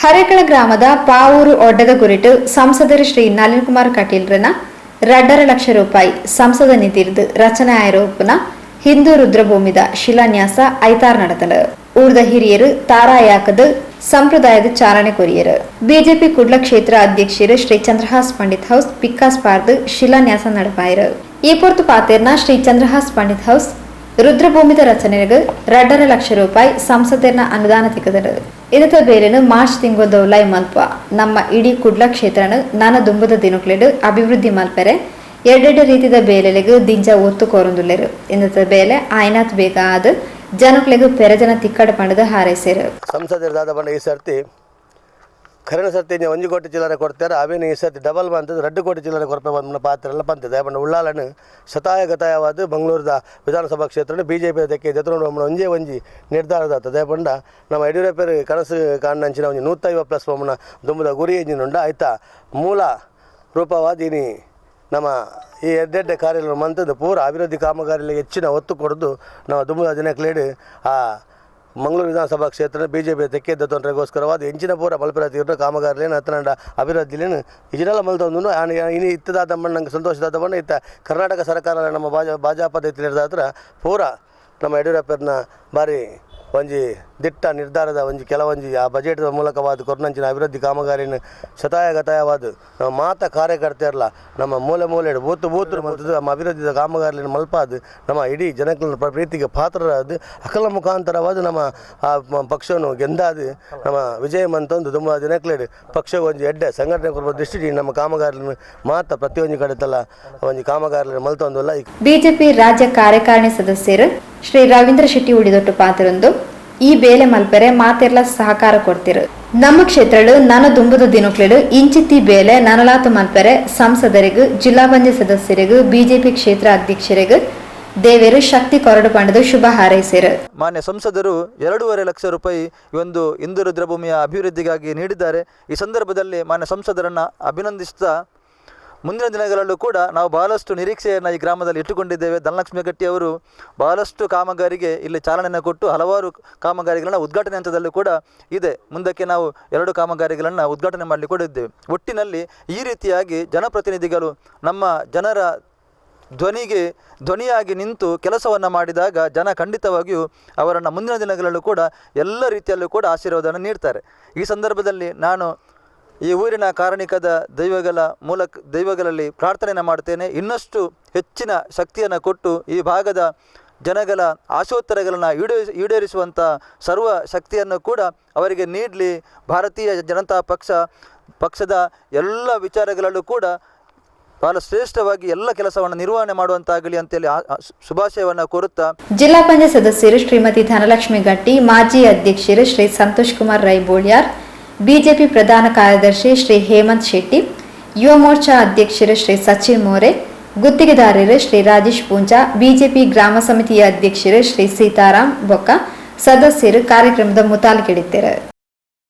ಹರೇಕಳ ಗ್ರಾಮದ ಪಾವೂರು ಒಡ್ಡದ ಕುರಿತು ಸಂಸದರು ಶ್ರೀ ನಳಿನ್ ಕುಮಾರ್ ಕಟೀಲ್ರನ 2.5 ಲಕ್ಷ ರೂಪಾಯಿ ಸಂಸದ ನಿಧಿರ್ದು ರಚನೆ ಆರೋಪನ ಹಿಂದೂ ರುದ್ರಭೂಮಿದ ಶಿಲಾನ್ಯಾಸ ಐತಾರ್ ನಡೆದಲು. ಉಳಿದ ಹಿರಿಯರು ತಾರಾಯಾಕದ ಸಂಪ್ರದಾಯದ ಚಾಲನೆ ಕೊರಿಯರು. ಬಿಜೆಪಿ ಕುಡ್ಲ ಕ್ಷೇತ್ರ ಅಧ್ಯಕ್ಷರು ಶ್ರೀ ಚಂದ್ರಹಾಸ್ ಪಂಡಿತ್ ಹೌಸ್ ಪಿಕ್ಕಾಸ್ ಪಾರ್ದು ಶಿಲಾನ್ಯಾಸ ನಡೆಪಾಯರು. ಈ ಪೊರ್ತು ಪಾತೇರ್ನ ಶ್ರೀ ಚಂದ್ರಹಾಸ್ ಪಂಡಿತ್ ಹೌಸ್ ರುದ್ರಭೂಮಿದ ರಚನೆಗೆ 2.5 ಲಕ್ಷ ರೂಪಾಯಿ ಸಂಸದರ್ನ ಅನುದಾನ ತಿಕ್ಕದರು. ಇದರ ಬೇಲೆನು ಮಾರ್ಚ್ ತಿಂಗಳದೊಳೈ ಮಲ್ಪ ನಮ್ಮ ಇಡೀ ಕುಡ್ಲ ಕ್ಷೇತ್ರನ ನಾನ ದುಂಬದ ದಿನಕ್ಲೆಡು ಅಭಿವೃದ್ಧಿ ಮಲ್ಪರೆ ಎರಡೆರಡು ರೀತಿಯ ಬೇಲೆಲೆಗೆ ದಿಂಜ ಒತ್ತು ಕೋರೊಂದುಲ್ಲೆರು. ಇಂದದ ಬೇಲೆ ಆಯ್ನಾತ್ ಬೇಗ ಆದ ಜನಕ್ಲೆಗೆ ಪೆರಜನ ತಿಕ್ಕಡ ಪಂಡದ ಹಾರೈಸೇರು. ಸಂಸದರ ಬಂಡ ಈ ಸರ್ತಿ ಕರೆನ ಸರ್ತಿ 1 ಕೋಟಿ ಚಿಲ್ಲರೆ ಕೊಡ್ತಾರೆ. ಅವೇನು ಈ ಸರ್ತಿ ಡಬಲ್ ಬಂತದ್ದು 2 ಕೋಟಿ ಚಿಲ್ಲರೆ ಕೊರಪೆ ಬಂದ ಪಾತ್ರ ಎಲ್ಲ ಬಂತಿದೆ. ಬಂಡ ಉಳ್ಳಾಲನ್ನು ಶತಾಯಗತಾಯವಾದ ಮಂಗಳೂರದ ವಿಧಾನಸಭಾ ಕ್ಷೇತ್ರ ಬಿಜೆಪಿ ತೆಕ್ಕೆ ಎದುರು ಒಂಜಿ ನಿರ್ಧಾರದಾಗ್ತದೆ. ಬಂಡ ನಮ್ಮ ಯಡಿಯೂರಪ್ಪರು ಕನಸು ಕಾಣಂಚಿನ 150+ ಬೊಮ್ಮನ ದುಂಬದ ಗುರಿ ಎಂಜಿನುಂಡ ಆಯ್ತಾ ಮೂಲ ರೂಪವಾದೀನಿ ನಮ್ಮ ಈ ಎಡ್ಡೆಡ್ಡೆ ಕಾರ್ಯಗಳು ಮಂತದ್ದು ಪೂರ ಅಭಿವೃದ್ಧಿ ಕಾಮಗಾರಿಗಳಿಗೆ ಹೆಚ್ಚಿನ ಒತ್ತು ಕೊಡೋದು ನಮ್ಮ ದುಂಬದ ದಿನಕ್ಲೇಡು ಆ ಮಂಗಳೂರು ವಿಧಾನಸಭಾ ಕ್ಷೇತ್ರ ಬಿಜೆಪಿ ತೆಕ್ಕೆದ್ದ ತೊಂದರೆಗೋಸ್ಕರವಾದ ಹೆಂಚಿನ ಪೂರ ಮಲ್ಪರಾತಿರೋ ಕಾಮಗಾರಿಲೇನು ಹತ್ತನಂಡ ಅಭಿವೃದ್ಧಿಲೇನು ಇಜಿನೆಲ್ಲ ಮಲ್ತೊಂದು ಇನ್ನು ಇತ್ತದಾದ ಬಣ್ಣ ನಂಗೆ ಸಂತೋಷದಾದ ಬಣ್ಣ ಇತ್ತ ಕರ್ನಾಟಕ ಸರ್ಕಾರ ನಮ್ಮ ಭಾಜಪ ತಿಳಿದಾದ್ರೆ ಪೂರ ನಮ್ಮ ಯಡಿಯೂರಪ್ಪನ ಬಾರಿ ಒಂಜಿ ದಿಟ್ಟ ನಿರ್ಧಾರದ ಕೆಲವೊಂಜಿ ಆ ಬಜೆಟ್ ಮೂಲಕವಾದ ಕೊರ್ನಂಚಿನ ಅಭಿವೃದ್ಧಿ ಕಾಮಗಾರಿನ ಶತಾಯಗತಾಯವಾದ ನಮ್ಮ ಮಾತ ಕಾರ್ಯಕರ್ತೆಯರಲ್ಲ ನಮ್ಮ ಮೂಲೆ ಬೂತು ಮತ್ತು ನಮ್ಮ ಅಭಿವೃದ್ಧಿಯ ಕಾಮಗಾರಿನ ಮಲ್ಪಾದ ನಮ್ಮ ಇಡೀ ಜನಗಳ ಪ್ರೀತಿಗೆ ಪಾತ್ರರಾದ ಅಕಲ ಮುಖಾಂತರವಾದ ನಮ್ಮ ಆ ಪಕ್ಷವನ್ನು ಗೆಂದಾದ ನಮ್ಮ ವಿಜಯ ಮಂತೊಂದು ತುಂಬ ದಿನಕ್ಲೇಡು ಪಕ್ಷ ಒಂಜಿ ಎಡ್ಡೆ ಸಂಘಟನೆ ಕೊಡುವ ದೃಷ್ಟಿ ನಮ್ಮ ಕಾಮಗಾರಿನ ಮಾತ ಪ್ರತಿಯೊಂದು ಕಡೆತಲ್ಲ ಒಂಜಿ ಕಾಮಗಾರಿನ ಮಲ್ತೊಂದಲ್ಲ. ಬಿಜೆಪಿ ರಾಜ್ಯ ಕಾರ್ಯಕಾರಿಣಿ ಸದಸ್ಯರು ಶ್ರೀ ರವೀಂದ್ರ ಶೆಟ್ಟಿ ಉಳಿದೊಟ್ಟು ಪಾತ್ರರೊಂದು ಈ ಬೇಲೆ ಮಲ್ಪರೆ ಮಾತೆರ್ಲ ಸಹಕಾರ ಕೊಡ್ತಿರು. ನಮ್ಮ ಕ್ಷೇತ್ರಡು ನನ್ನ ದುಂಬದ ದಿನಕ್ಲೆಡು ಇಂಚಿತ್ತಿ ಬೇಲೆ ನನಲಾತು ಮಲ್ಪರೆ ಸಂಸದರಿಗೂ ಜಿಲ್ಲಾ ಪಂಚಾಯತ್ ಸದಸ್ಯರಿಗೂ ಬಿಜೆಪಿ ಕ್ಷೇತ್ರ ಅಧ್ಯಕ್ಷರಿಗೂ ದೇವೇರು ಶಕ್ತಿ ಕೊರಡು ಪಂಡದು ಶುಭ ಹಾರೈಸಿರು. ಮಾನ್ಯ ಸಂಸದರು 2.5 ಲಕ್ಷ ರೂಪಾಯಿ ಒಂದು ಹಿಂದೂ ರುದ್ರಭೂಮಿಯ ಅಭಿವೃದ್ಧಿಗಾಗಿ ನೀಡಿದ್ದಾರೆ. ಈ ಸಂದರ್ಭದಲ್ಲಿ ಮಾನ್ಯ ಸಂಸದರನ್ನ ಅಭಿನಂದಿಸುತ್ತಾ ಮುಂದಿನ ದಿನಗಳಲ್ಲೂ ಕೂಡ ನಾವು ಬಹಳಷ್ಟು ನಿರೀಕ್ಷೆಯನ್ನು ಈ ಗ್ರಾಮದಲ್ಲಿ ಇಟ್ಟುಕೊಂಡಿದ್ದೇವೆ. ಧನಲಕ್ಷ್ಮಿ ಗಟ್ಟಿ ಅವರು ಬಹಳಷ್ಟು ಕಾಮಗಾರಿಗೆ ಇಲ್ಲಿ ಚಾಲನೆಯನ್ನು ಕೊಟ್ಟು ಹಲವಾರು ಕಾಮಗಾರಿಗಳನ್ನು ಉದ್ಘಾಟನೆ ಹಂತದಲ್ಲೂ ಕೂಡ ಇದೆ. ಮುಂದಕ್ಕೆ ನಾವು 2 ಕಾಮಗಾರಿಗಳನ್ನು ಉದ್ಘಾಟನೆ ಮಾಡಲಿಕ್ಕೆ ಕೂಡ ಇದ್ದೇವೆ. ಒಟ್ಟಿನಲ್ಲಿ ಈ ರೀತಿಯಾಗಿ ಜನಪ್ರತಿನಿಧಿಗಳು ನಮ್ಮ ಜನರ ಧ್ವನಿಯಾಗಿ ನಿಂತು ಕೆಲಸವನ್ನು ಮಾಡಿದಾಗ ಜನ ಖಂಡಿತವಾಗಿಯೂ ಅವರನ್ನು ಮುಂದಿನ ದಿನಗಳಲ್ಲೂ ಕೂಡ ಎಲ್ಲ ರೀತಿಯಲ್ಲೂ ಕೂಡ ಆಶೀರ್ವಾದವನ್ನು ನೀಡ್ತಾರೆ. ಈ ಸಂದರ್ಭದಲ್ಲಿ ನಾನು ಈ ಊರಿನ ಕಾರಣಿಕದ ದೈವಗಳಲ್ಲಿ ಪ್ರಾರ್ಥನೆಯನ್ನು ಮಾಡ್ತೇನೆ. ಇನ್ನಷ್ಟು ಹೆಚ್ಚಿನ ಶಕ್ತಿಯನ್ನು ಕೊಟ್ಟು ಈ ಭಾಗದ ಜನಗಳ ಆಶೋತ್ತರಗಳನ್ನು ಈಡೇರಿಸುವಂಥ ಸರ್ವ ಶಕ್ತಿಯನ್ನು ಕೂಡ ಅವರಿಗೆ ನೀಡಲಿ. ಭಾರತೀಯ ಜನತಾ ಪಕ್ಷದ ಎಲ್ಲ ವಿಚಾರಗಳಲ್ಲೂ ಕೂಡ ಬಹಳ ಶ್ರೇಷ್ಠವಾಗಿ ಎಲ್ಲ ಕೆಲಸವನ್ನು ನಿರ್ವಹಣೆ ಮಾಡುವಂತಾಗಲಿ ಅಂತೇಳಿ ಶುಭಾಶಯವನ್ನು ಕೋರುತ್ತಾ ಜಿಲ್ಲಾ ಪಂಚಾಯತ್ ಸದಸ್ಯರು ಶ್ರೀಮತಿ ಧನಲಕ್ಷ್ಮಿ ಗಟ್ಟಿ, ಮಾಜಿ ಅಧ್ಯಕ್ಷರು ಶ್ರೀ ಸಂತೋಷ್ ಕುಮಾರ್ ರೈ ಬೋಳ್ಯಾರ್, ಬಿಜೆಪಿ ಪ್ರಧಾನ ಕಾರ್ಯದರ್ಶಿ ಶ್ರೀ ಹೇಮಂತ್ ಶೆಟ್ಟಿ, ಯುವ ಮೋರ್ಚಾ ಅಧ್ಯಕ್ಷರು ಶ್ರೀ ಸಚಿನ್ ಮೋರೆ, ಗುತ್ತಿಗೆದಾರರು ಶ್ರೀ ರಾಜೇಶ್ ಪೂಂಜಾ, ಬಿಜೆಪಿ ಗ್ರಾಮ ಸಮಿತಿಯ ಅಧ್ಯಕ್ಷರು ಶ್ರೀ ಸೀತಾರಾಮ್ ಬೊಕ್ಕ ಸದಸ್ಯರು ಕಾರ್ಯಕ್ರಮದ ಮುತಾಲಿಕೆಡಿದ್ದಾರೆ.